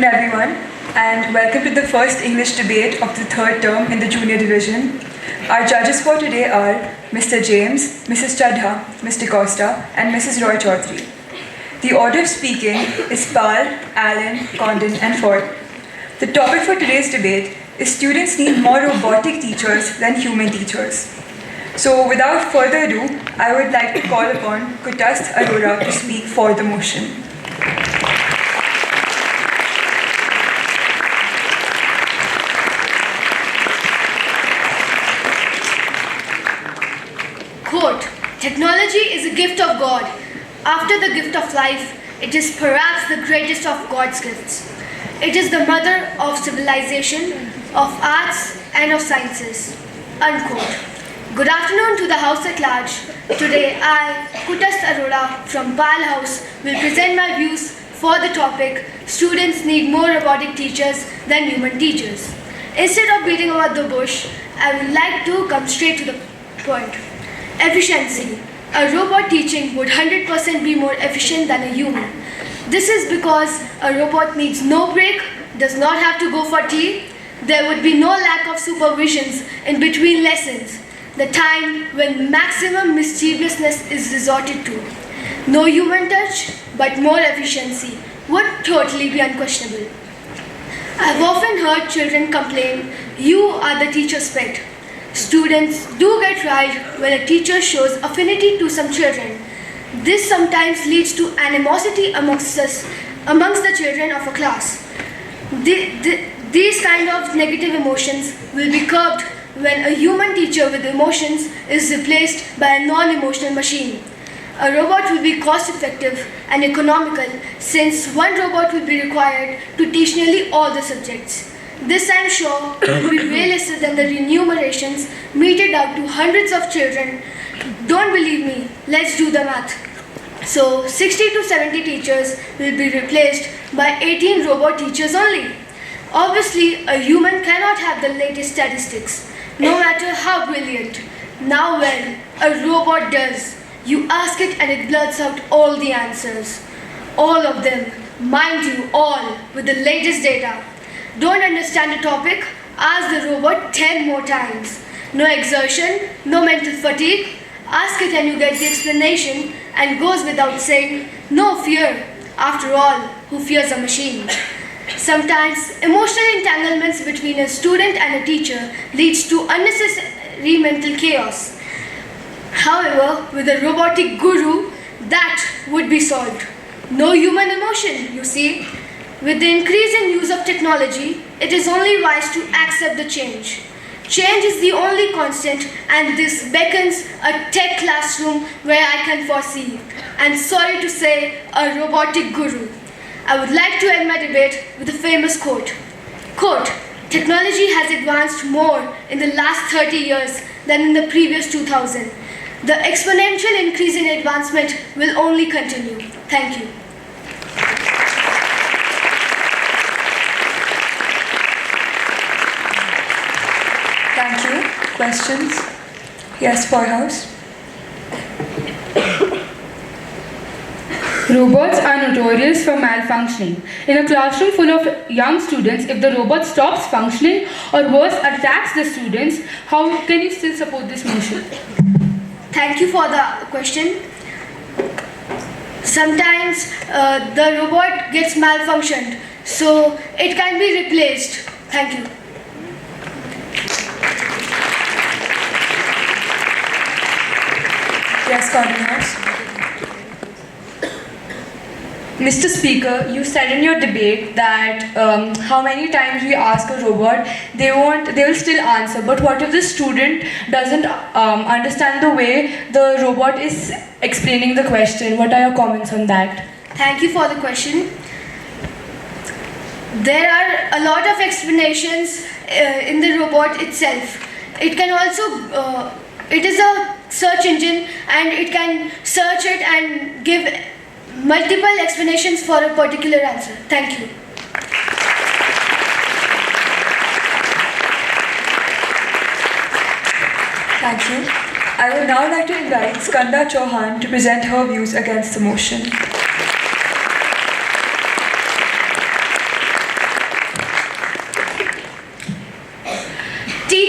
everyone, and welcome to the first English debate of the third term in the junior division. Our judges for today are Mr. James, Mrs. Chadha, Mr. Costa, and Mrs. Roy Chaudhary. The order of speaking is Pal, Allen, Condon, and Ford. The topic for today's debate is students need more robotic teachers than human teachers. So without further ado, I would like to call upon Kutastha Arora to speak for the motion. Quote, technology is a gift of God. After the gift of life, it is perhaps the greatest of God's gifts. It is the mother of civilization, of arts, and of sciences. Unquote. Good afternoon to the House at large. Today I, Kutastha Arora from Pal House, will present my views for the topic, students need more robotic teachers than human teachers. Instead of beating about the bush, I would like to come straight to the point. Efficiency. A robot teaching would 100% be more efficient than a human. This is because a robot needs no break, does not have to go for tea. There would be no lack of supervisions in between lessons, the time when maximum mischievousness is resorted to. No human touch, but more efficiency would totally be unquestionable. I've often heard children complain, "You are the teacher's pet." Students do get riled when a teacher shows affinity to some children. This sometimes leads to animosity amongst the children of a class. These kind of negative emotions will be curbed when a human teacher with emotions is replaced by a non-emotional machine. A robot will be cost-effective and economical since one robot will be required to teach nearly all the subjects. This, I'm sure, will be way lesser than the remunerations meted out to hundreds of children. Don't believe me, let's do the math. So, 60 to 70 teachers will be replaced by 18 robot teachers only. Obviously, a human cannot have the latest statistics, no matter how brilliant. Now well, a robot does. You ask it and it blurts out all the answers. All of them, mind you, all with the latest data. Don't understand the topic? Ask the robot 10 more times. No exertion, no mental fatigue. Ask it and you get the explanation and goes without saying, no fear. After all, who fears a machine? Sometimes emotional entanglements between a student and a teacher leads to unnecessary mental chaos. However, with a robotic guru, that would be solved. No human emotion, you see. With the increase in use of technology, it is only wise to accept the change. Change is the only constant, and this beckons a tech classroom where I can foresee, and sorry to say, a robotic guru. I would like to end my debate with a famous quote. Quote, technology has advanced more in the last 30 years than in the previous 2000. The exponential increase in advancement will only continue. Thank you. Thank you. Questions? Yes, Poorhouse. Robots are notorious for malfunctioning. In a classroom full of young students, if the robot stops functioning or worse, attacks the students, how can you still support this motion? Thank you for the question. Sometimes the robot gets malfunctioned, so it can be replaced. Thank you. Yes, Coordinators. Mr. Speaker, you said in your debate that how many times we ask a robot, they will still answer. But what if the student doesn't understand the way the robot is explaining the question? What are your comments on that? Thank you for the question. There are a lot of explanations in the robot itself. It can also, it is a search engine and it can search it and give multiple explanations for a particular answer. Thank you. Thank you. I would now like to invite Skanda Chauhan to present her views against the motion.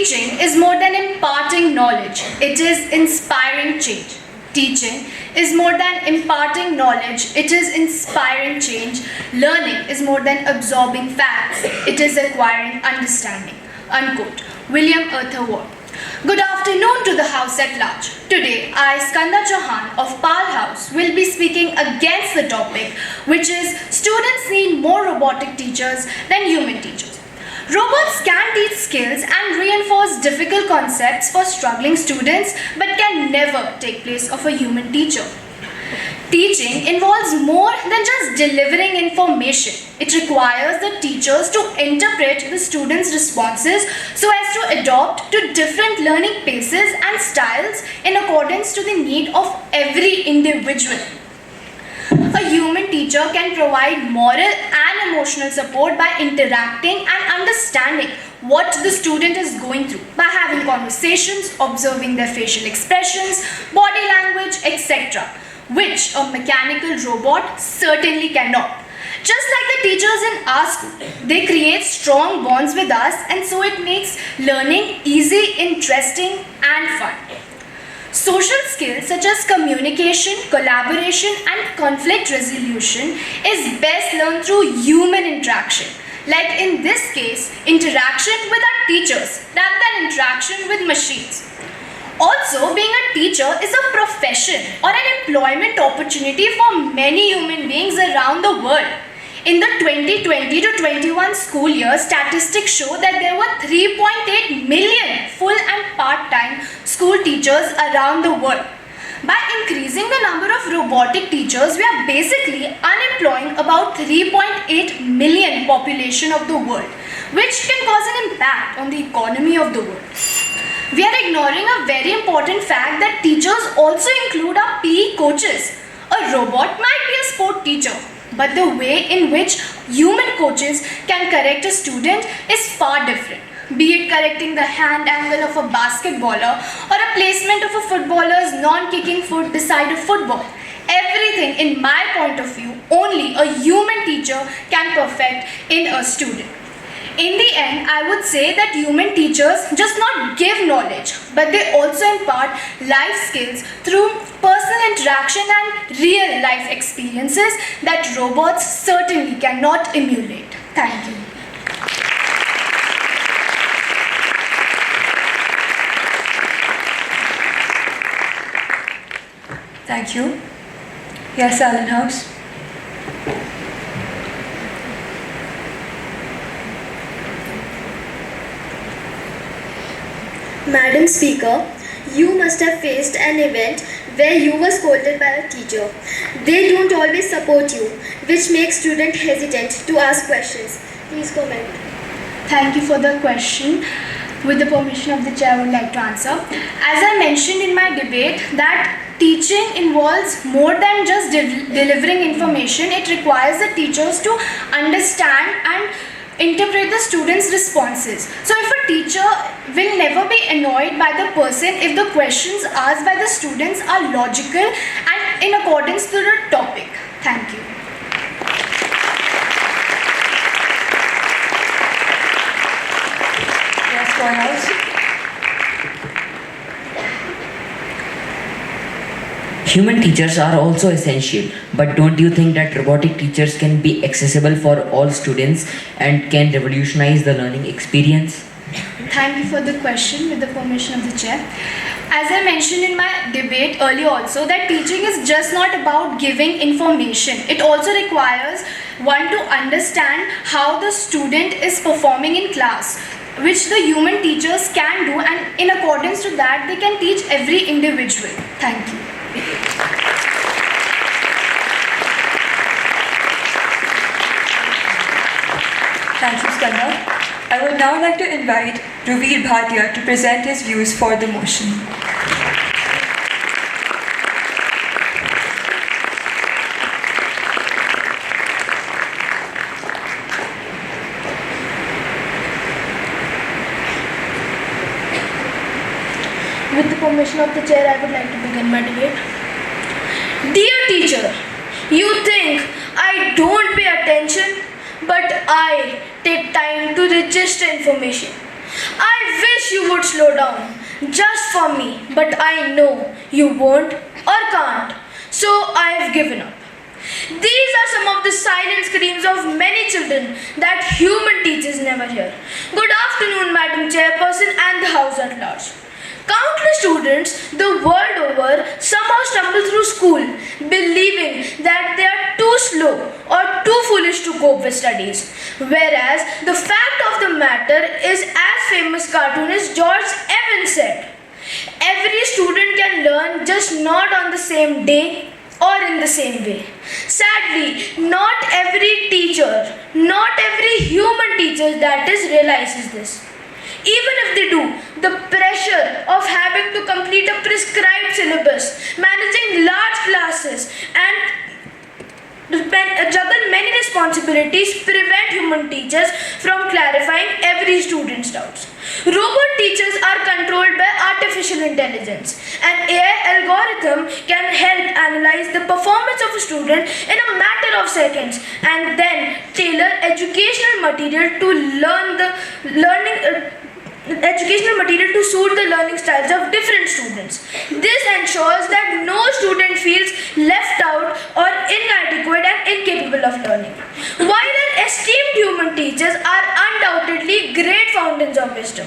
Teaching is more than imparting knowledge, it is inspiring change. Teaching is more than imparting knowledge, it is inspiring change. Learning is more than absorbing facts, it is acquiring understanding. Unquote. William Arthur Ward. Good afternoon to the House at large. Today, I, Skanda Chauhan of Pal House, will be speaking against the topic, which is students need more robotic teachers than human teachers. Robots can teach skills and reinforce difficult concepts for struggling students, but can never take place of a human teacher. Teaching involves more than just delivering information. It requires the teachers to interpret the students' responses so as to adopt to different learning paces and styles in accordance to the need of every individual. A human teacher can provide moral and emotional support by interacting and understanding what the student is going through by having conversations, observing their facial expressions, body language, etc., which a mechanical robot certainly cannot. Just like the teachers in our school, they create strong bonds with us, and so it makes learning easy, interesting, and fun. Social skills such as communication, collaboration, and conflict resolution is best learned through human interaction. Like in this case, interaction with our teachers rather than interaction with machines. Also, being a teacher is a profession or an employment opportunity for many human beings around the world. In the 2020 to 21 school year, statistics show that there were 3.8 million full and part-time school teachers around the world. By increasing the number of robotic teachers, we are basically unemploying about 3.8 million population of the world, which can cause an impact on the economy of the world. We are ignoring a very important fact that teachers also include our PE coaches. A robot might be a sport teacher, but the way in which human coaches can correct a student is far different. Be it correcting the hand angle of a basketballer or a placement of a footballer's non-kicking foot beside a football. Everything, in my point of view, only a human teacher can perfect in a student. In the end, I would say that human teachers just not give knowledge, but they also impart life skills through personal interaction and real life experiences that robots certainly cannot emulate. Thank you. Thank you. Yes, Allen House. Madam Speaker, you must have faced an event where you were scolded by a teacher. They don't always support you, which makes students hesitant to ask questions. Please comment. Thank you for the question. With the permission of the chair, I would like to answer. As I mentioned in my debate, that teaching involves more than just delivering information. It requires the teachers to understand and interpret the students' responses. So if a teacher will never be annoyed by the person if the questions asked by the students are logical and in accordance to the topic. Thank you. Yes, House. Human teachers are also essential, but don't you think that robotic teachers can be accessible for all students and can revolutionize the learning experience? Thank you for the question. With the permission of the chair. As I mentioned in my debate earlier also, that teaching is just not about giving information. It also requires one to understand how the student is performing in class, which the human teachers can do, and in accordance to that, they can teach every individual. Thank you. Thank you, Skanda. I would now like to invite Ruvir Bhatia to present his views for the motion. With the permission of the chair, I would like to begin my debate. Dear teacher, you think I don't pay attention, but I take time to register information. I wish you would slow down, just for me, but I know you won't or can't, so I have given up. These are some of the silent screams of many children that human teachers never hear. Good afternoon, Madam Chairperson and the House at large. Countless students the world over somehow stumble through school believing that they are too slow or too foolish to cope with studies. Whereas the fact of the matter is, as famous cartoonist George Evans said, every student can learn, just not on the same day or in the same way. Sadly, not every teacher, not every human teacher that is realizes this. Even if they do, the pressure of having to complete a prescribed syllabus, managing large classes, and juggle many responsibilities prevent human teachers from clarifying every student's doubts. Robot teachers are controlled by artificial intelligence. An AI algorithm can help analyze the performance of a student in a matter of seconds and then tailor educational material to suit the learning styles of different students. This ensures that no student feels left out or inadequate and incapable of learning. While our esteemed human teachers are undoubtedly great fountains of wisdom,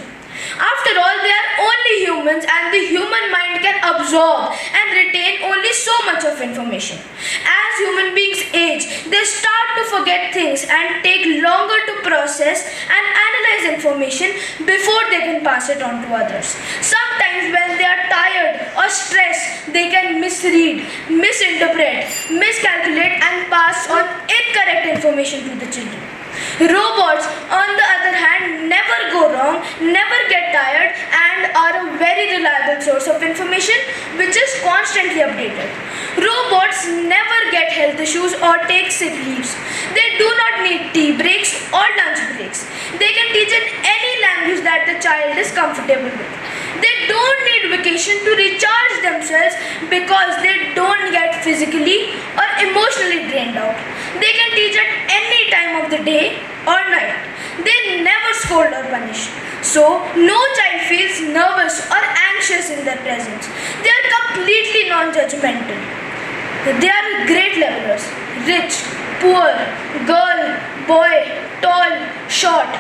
after all, they are only humans, and the human mind can absorb and retain only so much of information. As human beings age, they start to forget things and take longer to process and analyze information before they can pass it on to others. Sometimes when they are tired or stressed, they can misread, misinterpret, miscalculate and pass on incorrect information to the children. Robots, on the other hand, never go wrong, never get tired, and are a very reliable source of information which is constantly updated. Robots never get health issues or take sick leaves. They do not need tea breaks or lunch breaks. They can teach in any language that the child is comfortable with. They don't need vacation to recharge themselves because they don't get physically or emotionally drained out. They can teach at any time of the day or night. They never scold or punish. So, no child feels nervous or anxious in their presence. They are completely non-judgmental. They are great levelers. Rich, poor, girl, boy, tall, short.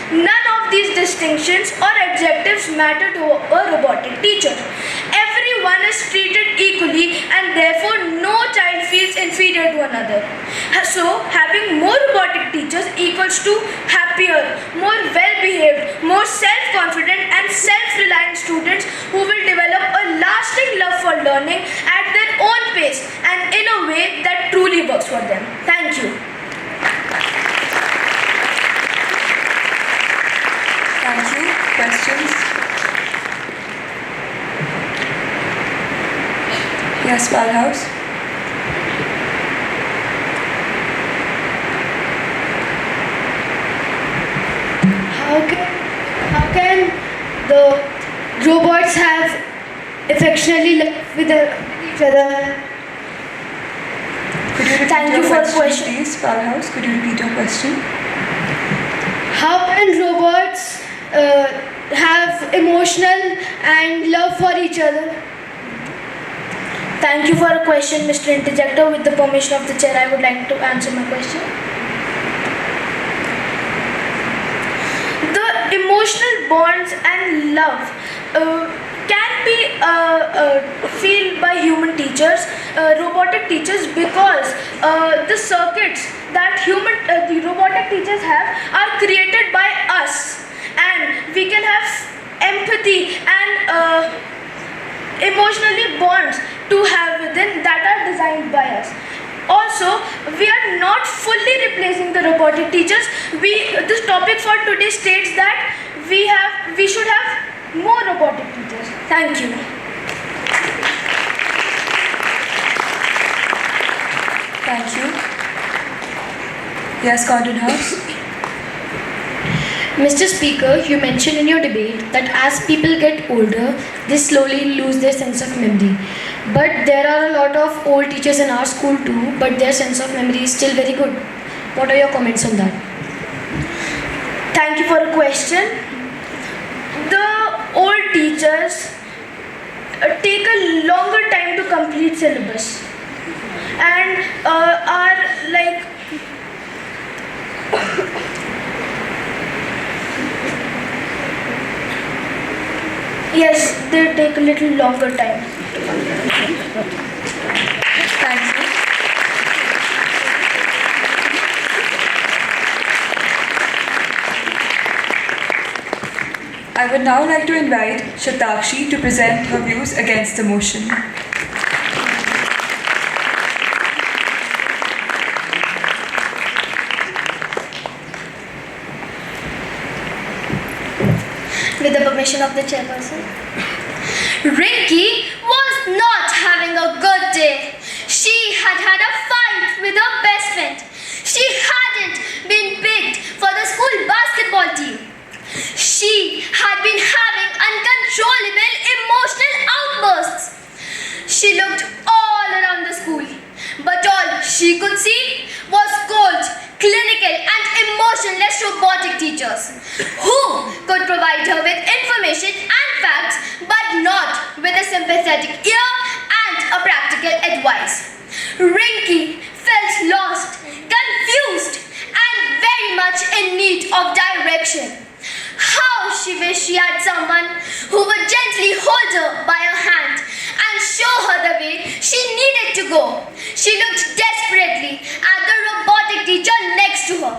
None of these distinctions or adjectives matter to a robotic teacher. Everyone is treated equally and therefore no child feels inferior to another. So, having more robotic teachers equals to happier, more well-behaved, more self-confident and self-reliant students who will develop a lasting love for learning at their own pace and in a way that truly works for them. Thank you. Thank you. Questions? Yes, Balhouse. How can the robots have affectionately love with each other? Could you repeat Thank your you for the question, question. please, Balhouse? Could you repeat your question? How can robots have emotional and love for each other? Thank you for a question, Mr. Interjector. With the permission of the chair, I would like to answer my question. The emotional bonds and love can be felt by human teachers, robotic teachers, because the circuits that the robotic teachers have are created by us, and we can have empathy and emotionally bonds to have within that are designed by us. Also, we are not fully replacing the robotic teachers. This topic for today states that we should have more robotic teachers. Thank you. Thank you. Yes, Condon House. Mr. Speaker, you mentioned in your debate that as people get older, they slowly lose their sense of memory. But there are a lot of old teachers in our school too, but their sense of memory is still very good. What are your comments on that? Thank you for a question. old teachers take a longer time to complete syllabus and are like yes, they take a little longer time. Thank you. I would now like to invite Shatakshi to present her views against the motion. With the permission of the chairperson. Rinky was not having a good day. She had had a fight with her best friend. She hadn't been picked for the school basketball team. She had been having uncontrollable emotional outbursts. She looked all around the school, but all she could see was cold, clinical and emotionless robotic teachers who could provide her with information and facts but not with a sympathetic ear and a practical advice. Rinky felt lost, confused and very much in need of direction. How she wished she had someone who would gently hold her by her hand and show her the way she needed to go. She looked desperately at the robotic teacher next to her,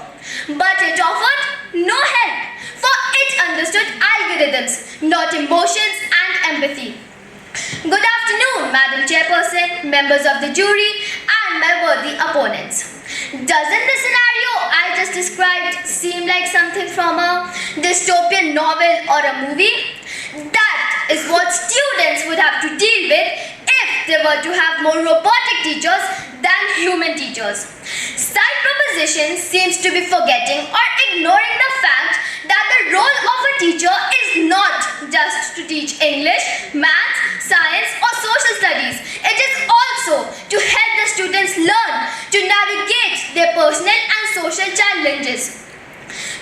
but it offered no help, for it understood algorithms, not emotions and empathy. Good afternoon, Madam Chairperson, members of the jury, and my worthy opponents. Doesn't the scenario I just described seem like something from a dystopian novel or a movie? That is what students would have to deal with if they were to have more robotic teachers than human teachers. Side proposition seems to be forgetting or ignoring the fact that the role of a teacher is not just to teach English, maths, science or social studies. It is also to help the students learn to navigate their personal and social challenges.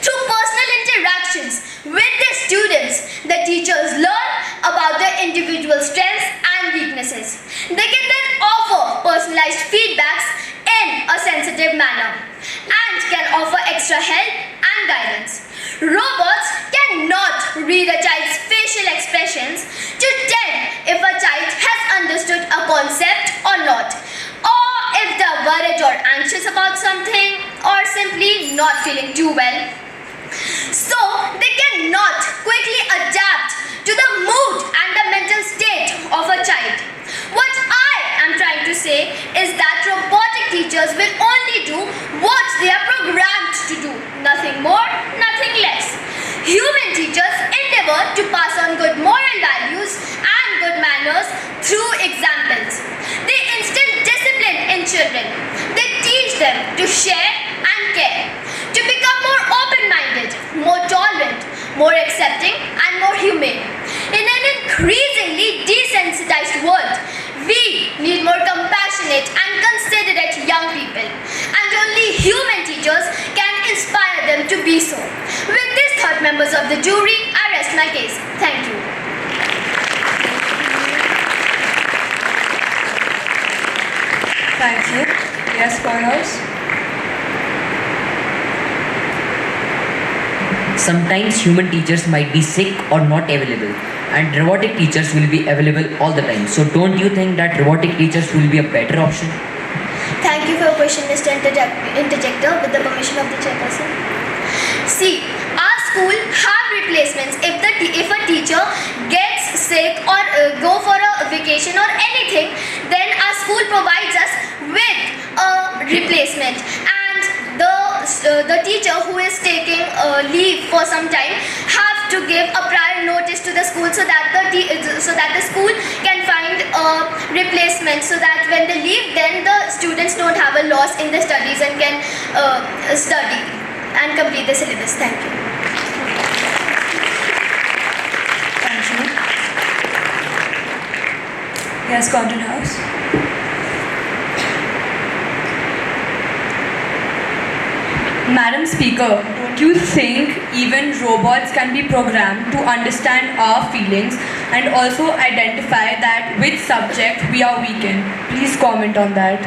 Through personal interactions with the students, the teachers learn about their individual strengths and weaknesses. They can then offer personalized feedbacks in a sensitive manner and can offer extra help and guidance. Robots cannot read a child's facial expressions to tell if a child has understood a concept or not, or if they're worried or anxious about something, or simply not feeling too well. So, they cannot quickly adapt to the mood and the mental state of a child. What I am trying to say is that robotic teachers will only do what they are programmed to do. Nothing more, nothing less. Human teachers endeavor to pass on good moral values and good manners through examples. They instill discipline in children. They teach them to share and care, to become more open-minded, more tolerant, more accepting and more humane. In an increasingly desensitized world, we need more compassionate and considerate young people, and only human teachers can inspire them to be so. With this thought, members of the jury, I rest my case. Thank you. Thank you. Yes, Carlos. Sometimes human teachers might be sick or not available, and robotic teachers will be available all the time. So don't you think that robotic teachers will be a better option? Thank you for your question, Mr. Interjector, with the permission of the chairperson. See, our school have replacements. If a teacher gets sick or go for a vacation or anything, then our school provides us with a replacement. And the teacher who is taking leave for some time have to give a prior notice to the school so that the school can find a replacement, so that when they leave, then the students don't have a loss in the studies and can study and complete the syllabus. Thank you. Thank you. Yes, Condon House. Madam Speaker, don't you think even robots can be programmed to understand our feelings and also identify that which subject we are weak in. Please comment on that.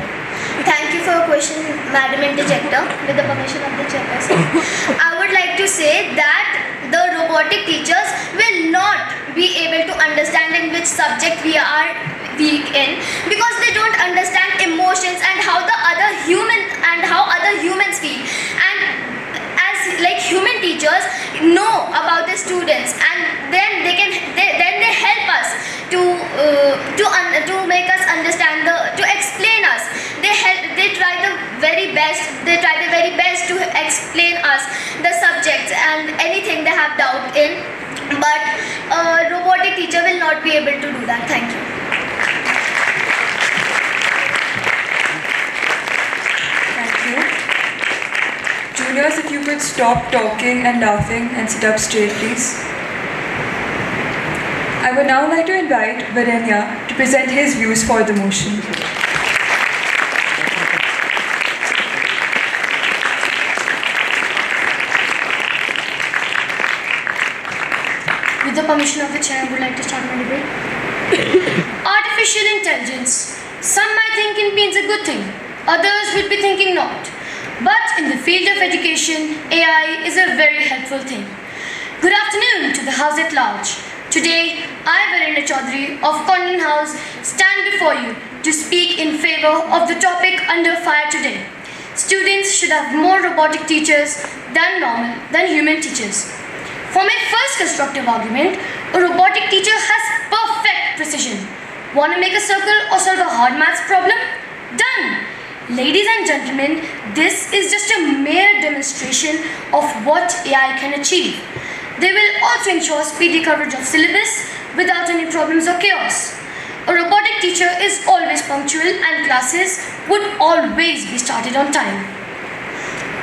Thank you for your question, Madam Interjector. With the permission of the chairperson, I would like to say that the robotic teachers will not be able to understand in which subject we are weak in, because they don't understand emotions and how other humans feel. And as like human teachers know about the students, and then they help us to make us understand, to explain us. They try their very best to explain us the subjects and anything they have doubt in, but a robotic teacher will not be able to do that. Thank you. Juniors, if you could stop talking and laughing and sit up straight, please. I would now like to invite Virenya to present his views for the motion. With the permission of the chair, I would like to start my debate. Artificial intelligence. Some might think it means a good thing, others would be thinking not. But in the field of education, AI is a very helpful thing. Good afternoon to the House at large. Today, I, Virenya Chaudhary of Condon House, stand before you to speak in favor of the topic under fire today. Students should have more robotic teachers than human teachers. For my first constructive argument, a robotic teacher has perfect precision. Want to make a circle or solve a hard maths problem? Done! Ladies and gentlemen, this is just a mere demonstration of what AI can achieve. They will also ensure speedy coverage of syllabus without any problems or chaos. A robotic teacher is always punctual and classes would always be started on time.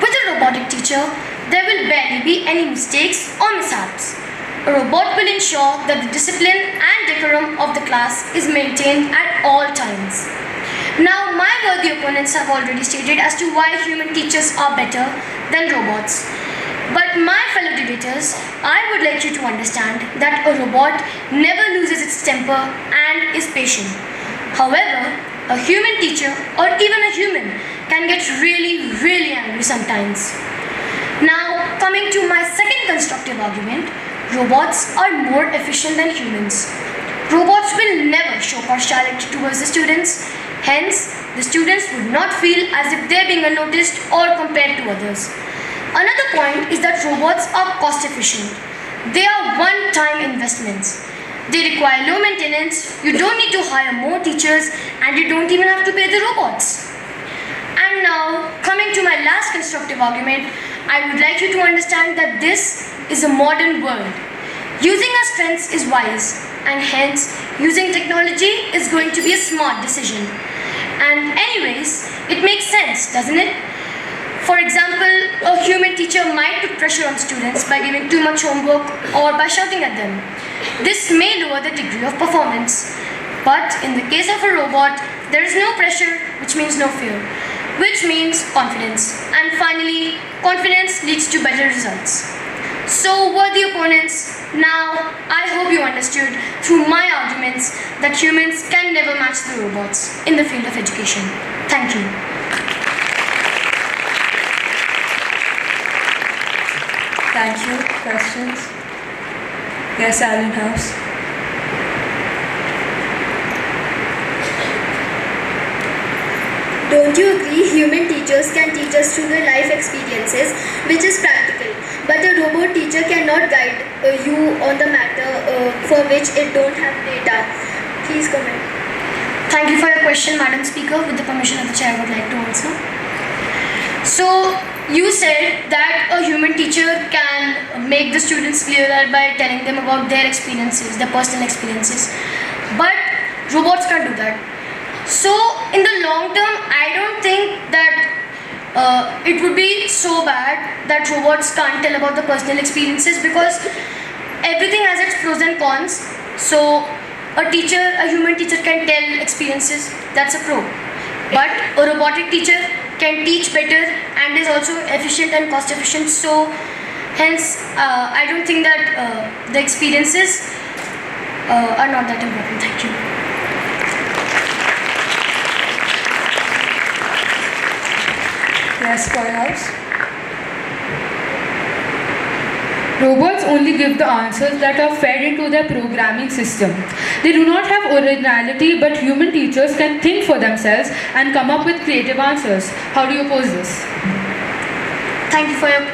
With a robotic teacher, there will barely be any mistakes or mishaps. A robot will ensure that the discipline and decorum of the class is maintained at all times. Now, my worthy opponents have already stated as to why human teachers are better than robots. But my fellow debaters, I would like you to understand that a robot never loses its temper and is patient. However, a human teacher or even a human can get really, really angry sometimes. Now, coming to my second constructive argument, robots are more efficient than humans. Robots will never show partiality towards the students. Hence, the students would not feel as if they're being unnoticed or compared to others. Another point is that robots are cost efficient. They are one-time investments. They require low maintenance, you don't need to hire more teachers, and you don't even have to pay the robots. And now, coming to my last constructive argument, I would like you to understand that this is a modern world. Using our strengths is wise, and hence, using technology is going to be a smart decision. And anyways, it makes sense, doesn't it? For example, a human teacher might put pressure on students by giving too much homework or by shouting at them. This may lower the degree of performance. But in the case of a robot, there is no pressure, which means no fear, which means confidence. And finally, confidence leads to better results. So, worthy opponents, now I hope you understood through my arguments that humans can never match the robots in the field of education. Thank you. Thank you. Questions? Yes, Allen House. Don't you agree human teachers can teach us through their life experiences, which is practical, but a robot teacher cannot guide you on the matter for which it don't have data? Please comment. Thank you for your question, Madam Speaker. With the permission of the chair, I would like to answer. So, you said that a human teacher can make the students clearer by telling them about their experiences, their personal experiences. But robots can't do that. So, in the long term, I don't think that it would be so bad that robots can't tell about the personal experiences, because everything has its pros and cons. So, a human teacher can tell experiences, that's a pro. But a robotic teacher can teach better and is also efficient and cost efficient. So, Hence, I don't think that the experiences are not that important. Thank you. Yes, Powerhouse. Robots only give the answers that are fed into their programming system. They do not have originality, but human teachers can think for themselves and come up with creative answers. How do you oppose this? Thank you for your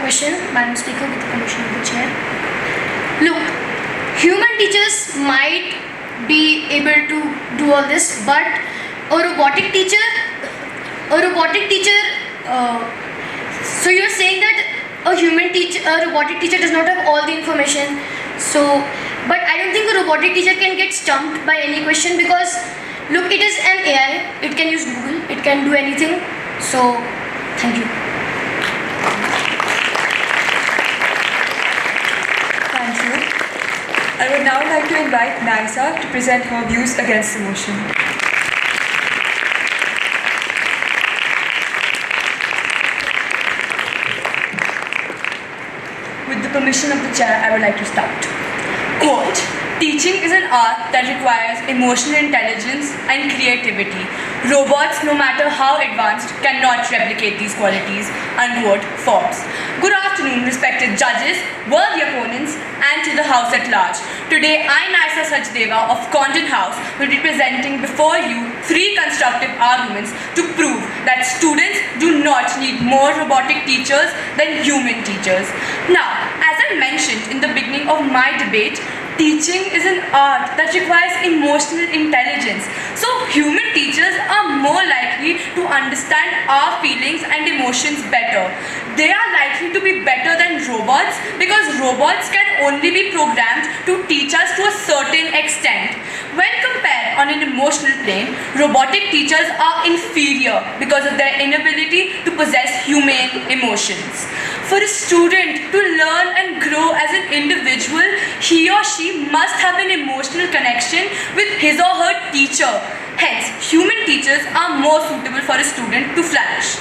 question, Madam Speaker, with the permission of the chair. Look, human teachers might be able to do all this, but a robotic teacher. So you're saying that a robotic teacher does not have all the information. So, but I don't think a robotic teacher can get stumped by any question because, look, it is an AI. It can use Google. It can do anything. So, thank you. Thank you. I would now like to invite Naisa to present her views against the motion. With the permission of the chair, I would like to start. Quote, teaching is an art that requires emotional intelligence and creativity. Robots, no matter how advanced, cannot replicate these qualities. Unquote, Forbes. Good afternoon, respected judges, worthy opponents, and to the House at large. Today, I, Naisa Sachdeva of Condon House, will be presenting before you 3 constructive arguments to prove that students do not need more robotic teachers than human teachers. Now, as I mentioned in the beginning of my debate, teaching is an art that requires emotional intelligence. So human teachers are more likely to understand our feelings and emotions better. They are likely to be better than robots because robots can only be programmed to teach us to a certain extent. When compared on an emotional plane, robotic teachers are inferior because of their inability to possess humane emotions. For a student to learn and grow as an individual, he or she must have an emotional connection with his or her teacher. Hence, human teachers are more suitable for a student to flourish.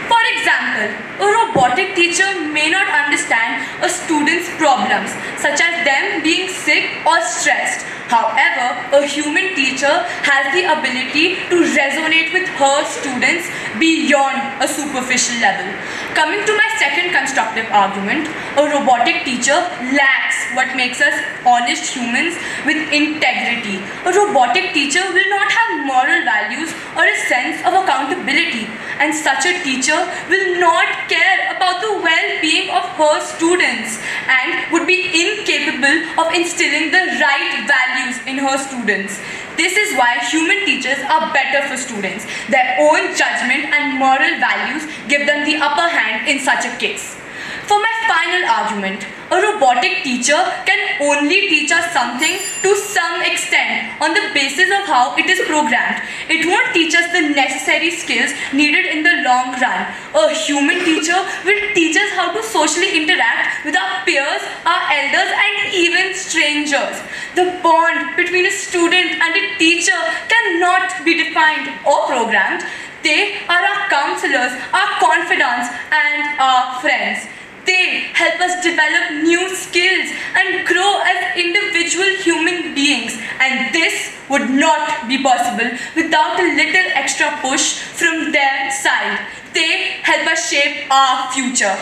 For example, a robotic teacher may not understand a student's problems, such as them being sick or stressed. However, a human teacher has the ability to resonate with her students beyond a superficial level. Coming to my second constructive argument, a robotic teacher lacks what makes us honest humans with integrity. A robotic teacher will not have moral values or a sense of accountability, and such a teacher will not care about the well-being of her students and would be incapable of instilling the right values in her students. This is why human teachers are better for students. Their own judgment and moral values give them the upper hand in such a case. For my final argument, a robotic teacher can only teach us something to some extent on the basis of how it is programmed. It won't teach us the necessary skills needed in the long run. A human teacher will teach us how to socially interact with our peers, our elders, and even strangers. The bond between a student and a teacher cannot be defined or programmed. They are our counselors, our confidants, and our friends. They help us develop new skills and grow as individual human beings. And this would not be possible without a little extra push from their side. They help us shape our future.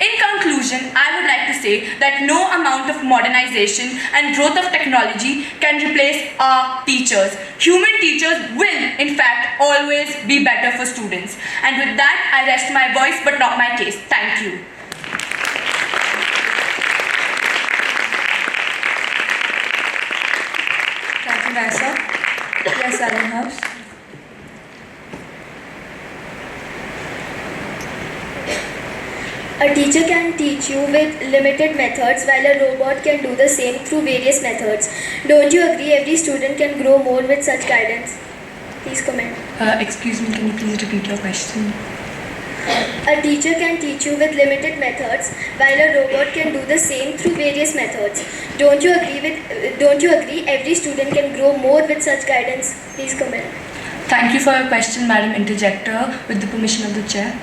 In conclusion, I would like to say that no amount of modernization and growth of technology can replace our teachers. Human teachers will, in fact, always be better for students. And with that, I rest my voice but not my case. Thank you. Thank you, Naisa. Yes, Allen House. A teacher can teach you with limited methods while a robot can do the same through various methods. Don't you agree every student can grow more with such guidance? Please comment. Excuse me, can you please repeat your question? A teacher can teach you with limited methods while a robot can do the same through various methods. Don't you agree every student can grow more with such guidance? Please comment. Thank you for your question, Madam Interjector, with the permission of the chair.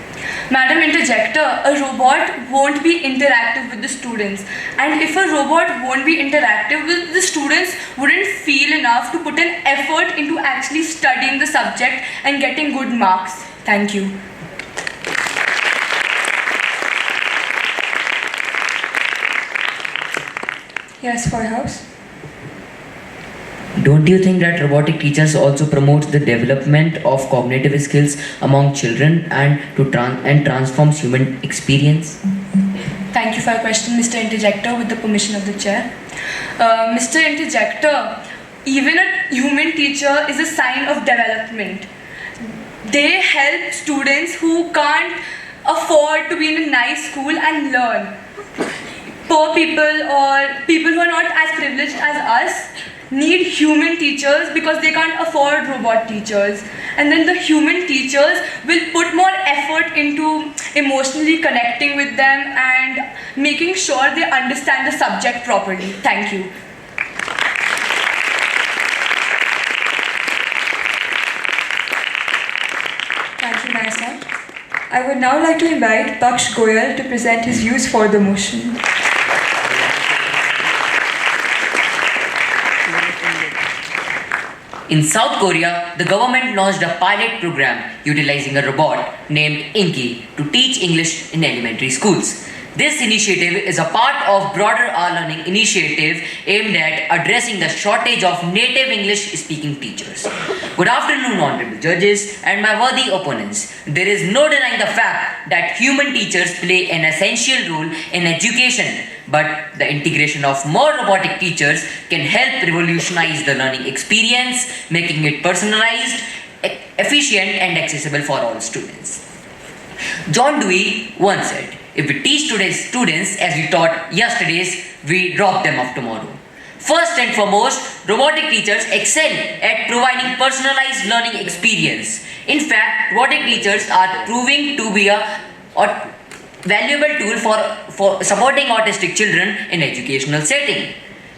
Madam Interjector, a robot won't be interactive with the students. And if a robot won't be interactive with the students, wouldn't feel enough to put an effort into actually studying the subject and getting good marks. Thank you. Yes, Firehouse. Don't you think that robotic teachers also promote the development of cognitive skills among children and transforms human experience? Thank you for your question, Mr. Interjector, with the permission of the chair. Mr. Interjector, even a human teacher is a sign of development. They help students who can't afford to be in a nice school and learn. Poor people or people who are not as privileged as us need human teachers because they can't afford robot teachers. And then the human teachers will put more effort into emotionally connecting with them and making sure they understand the subject properly. Thank you. Thank you, Maisa. I would now like to invite Paksh Goyal to present his views for the motion. In South Korea, the government launched a pilot program utilizing a robot named Inky to teach English in elementary schools. This initiative is a part of broader learning initiative aimed at addressing the shortage of native English-speaking teachers. Good afternoon, honorable judges and my worthy opponents. There is no denying the fact that human teachers play an essential role in education, but the integration of more robotic teachers can help revolutionize the learning experience, making it personalized, efficient and accessible for all students. John Dewey once said, "If we teach today's students as we taught yesterday's, we rob them of tomorrow." First and foremost, robotic teachers excel at providing personalized learning experience. In fact, robotic teachers are proving to be a valuable tool for supporting autistic children in educational setting.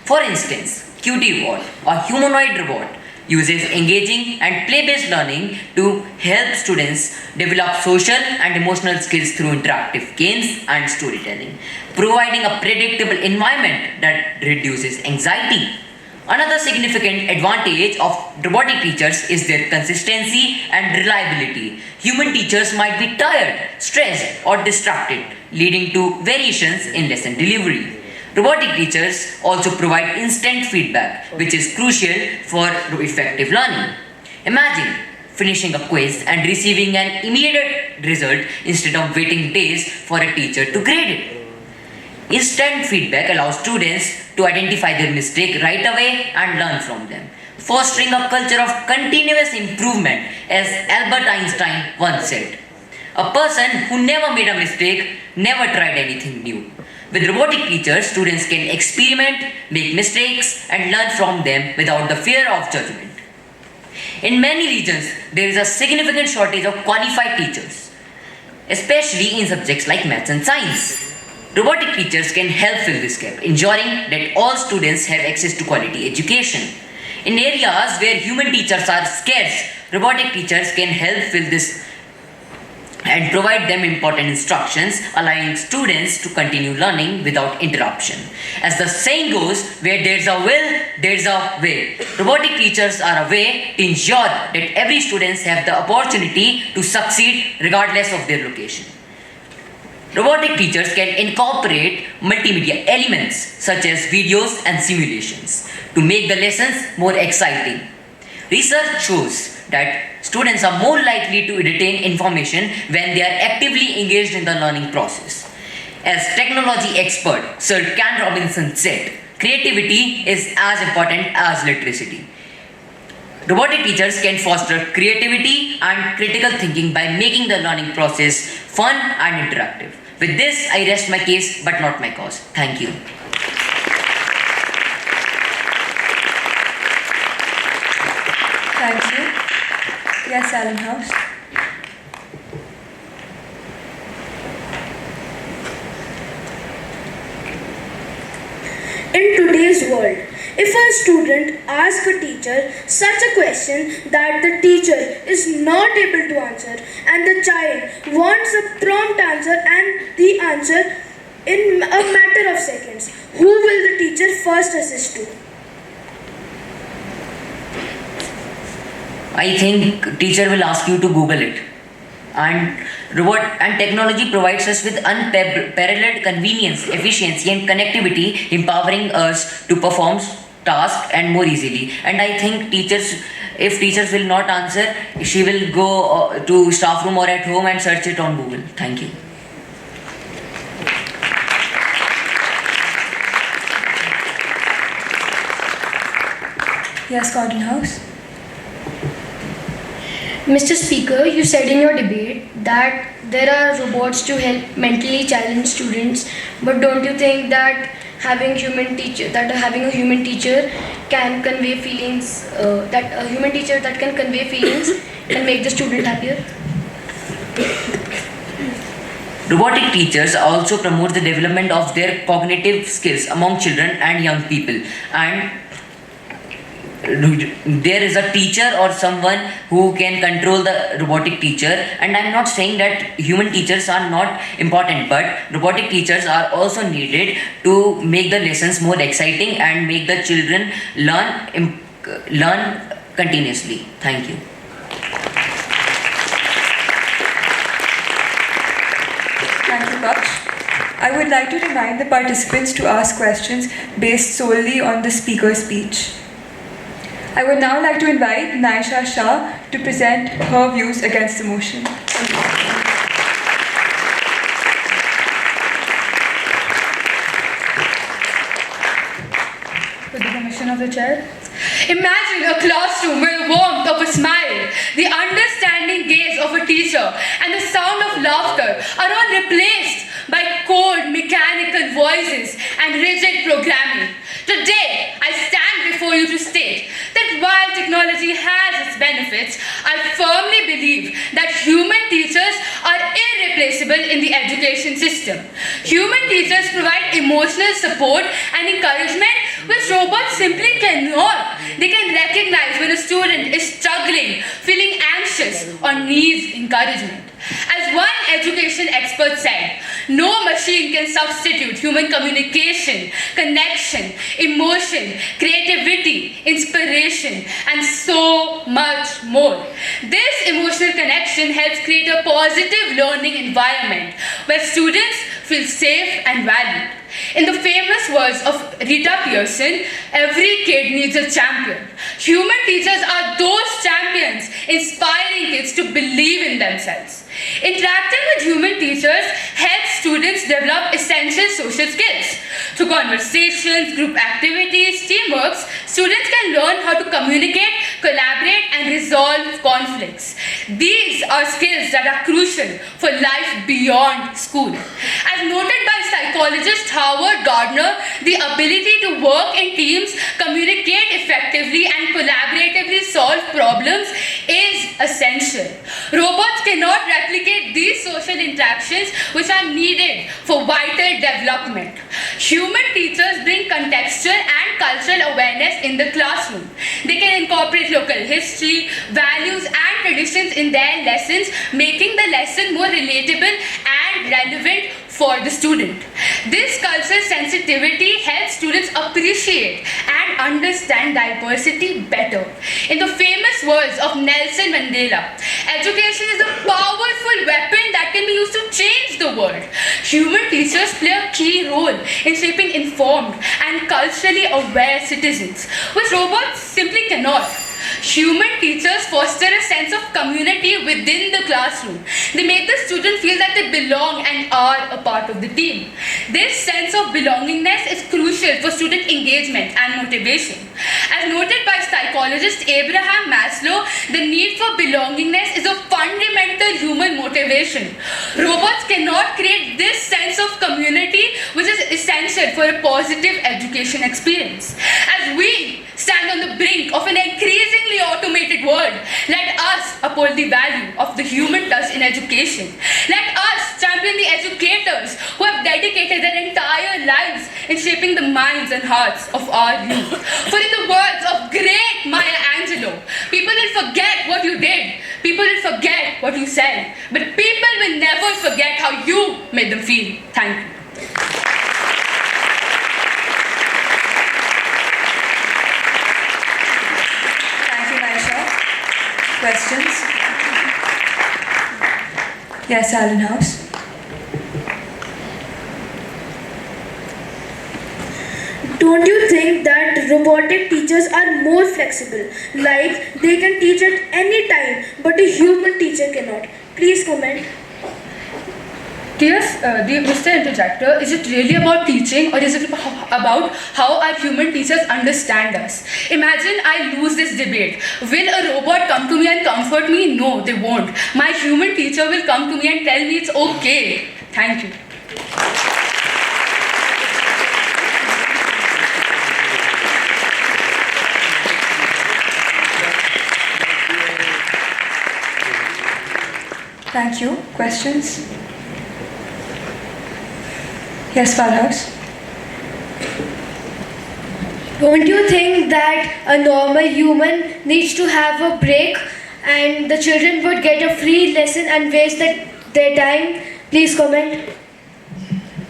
For instance, QT-Bot, a humanoid robot, uses engaging and play-based learning to help students develop social and emotional skills through interactive games and storytelling, providing a predictable environment that reduces anxiety. Another significant advantage of robotic teachers is their consistency and reliability. Human teachers might be tired, stressed, or distracted, leading to variations in lesson delivery. Robotic teachers also provide instant feedback, which is crucial for effective learning. Imagine finishing a quiz and receiving an immediate result instead of waiting days for a teacher to grade it. Instant feedback allows students to identify their mistake right away and learn from them, fostering a culture of continuous improvement, as Albert Einstein once said. A person who never made a mistake never tried anything new. With robotic teachers, students can experiment, make mistakes, and learn from them without the fear of judgment. In many regions, there is a significant shortage of qualified teachers, especially in subjects like maths and science. Robotic teachers can help fill this gap, ensuring that all students have access to quality education. In areas where human teachers are scarce, robotic teachers can help fill this and provide them important instructions, allowing students to continue learning without interruption. As the saying goes, where there's a will, there's a way. Robotic teachers are a way to ensure that every student have the opportunity to succeed regardless of their location. Robotic teachers can incorporate multimedia elements such as videos and simulations to make the lessons more exciting. Research shows that students are more likely to retain information when they are actively engaged in the learning process. As technology expert Sir Ken Robinson said, creativity is as important as literacy. Robotic teachers can foster creativity and critical thinking by making the learning process fun and interactive. With this, I rest my case but not my cause. Thank you. Thank you. Yes, Allen House. In today's world, If a student asks a teacher such a question that the teacher is not able to answer and the child wants a prompt answer and the answer in a matter of seconds, who will the teacher first assist to? I think teacher will ask you to Google it. And technology provides us with unparalleled convenience, efficiency and connectivity, empowering us to perform tasks and more easily. And I think if teachers will not answer, she will go to staff room or at home and search it on Google. Thank you. Yes, Gordon House. Mr. Speaker, you said in your debate that there are robots to help mentally challenged students, but don't you think that having a human teacher can convey feelings, that a human teacher that can convey feelings can make the student happier? Robotic teachers also promote the development of their cognitive skills among children and young people. And there is a teacher or someone who can control the robotic teacher, and I'm not saying that human teachers are not important, but robotic teachers are also needed to make the lessons more exciting and make the children learn continuously. Thank you. Thank you, Baksh. I would like to remind the participants to ask questions based solely on the speaker's speech. I would now like to invite Naisha Shah to present her views against the motion. With the permission of the chair. Imagine a classroom where the warmth of a smile, the understanding gaze of a teacher, and the sound of laughter are all replaced by cold, mechanical voices and rigid programming. Today, I stand before you to state that while technology has its benefits, I firmly believe that human teachers are irreplaceable in the education system. Human teachers provide emotional support and encouragement which robots simply cannot. They can recognize when a student is struggling, feeling anxious, or needs encouragement. As one education expert said, no machine can substitute human communication, connection, emotion, creativity, inspiration, and so much more. This emotional connection helps create a positive learning environment where students feel safe and valued. In the famous words of Rita Pearson, every kid needs a champion. Human teachers are those champions, inspiring kids to believe in themselves. Interacting with human teachers helps students develop essential social skills. Through conversations, group activities, teamwork, students can learn how to communicate, collaborate, and resolve conflicts. These are skills that are crucial for life beyond school. As noted by psychologist Howard Gardner, the ability to work in teams, communicate effectively, and collaboratively solve problems is essential. Robots cannot replicate these social interactions which are needed for vital development. Human teachers bring contextual and cultural awareness in the classroom. They can incorporate local history, values, and traditions in their lessons, making the lesson more relatable and relevant for the student. This cultural sensitivity helps students appreciate and understand diversity better. In the famous words of Nelson Mandela, education is a powerful weapon that can be used to change the world. Human teachers play a key role in shaping informed and culturally aware citizens, which robots simply cannot. Human teachers foster a sense of community within the classroom. They make the student feel that they belong and are a part of the team. This sense of belongingness is crucial for student engagement and motivation. As noted by psychologist Abraham Maslow, the need for belongingness is a fundamental human motivation. Robots cannot create this sense of community which is essential for a positive education experience. As we stand on the brink of an increasingly automated world, let us uphold the value of the human touch in education. Let us champion the educators who have dedicated their entire lives in shaping the minds and hearts of our youth. For in the words of great Maya Angelou, people will forget what you did, people will forget what you said, but people will never forget how you made them feel. Thank you. Thank you, Naisha. Questions? Yes, Alan House. Don't you think that robotic teachers are more flexible? Like they can teach at any time, but a human teacher cannot. Please comment. Dear Mr. Interjector, is it really about teaching or is it about how our human teachers understand us? Imagine I lose this debate. Will a robot come to me and comfort me? No, they won't. My human teacher will come to me and tell me it's okay. Thank you. Thank you. Questions? Yes, Farhouse. Don't you think that a normal human needs to have a break and the children would get a free lesson and waste their time? Please comment.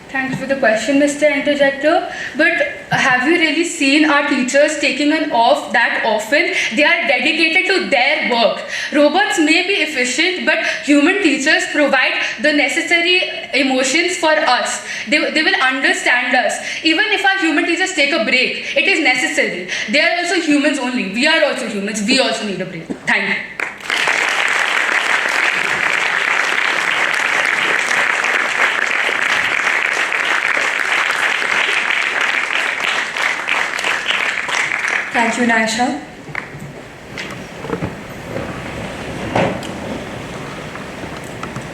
Thanks for the question, Mr. Interjector. But have you really seen our teachers taking an off that often? They are dedicated to their work. Robots may be efficient, but human teachers provide the necessary emotions for us. They will understand us. Even if our human teachers take a break, it is necessary. They are also humans only. We are also humans. We also need a break. Thank you. Thank you, Naisha.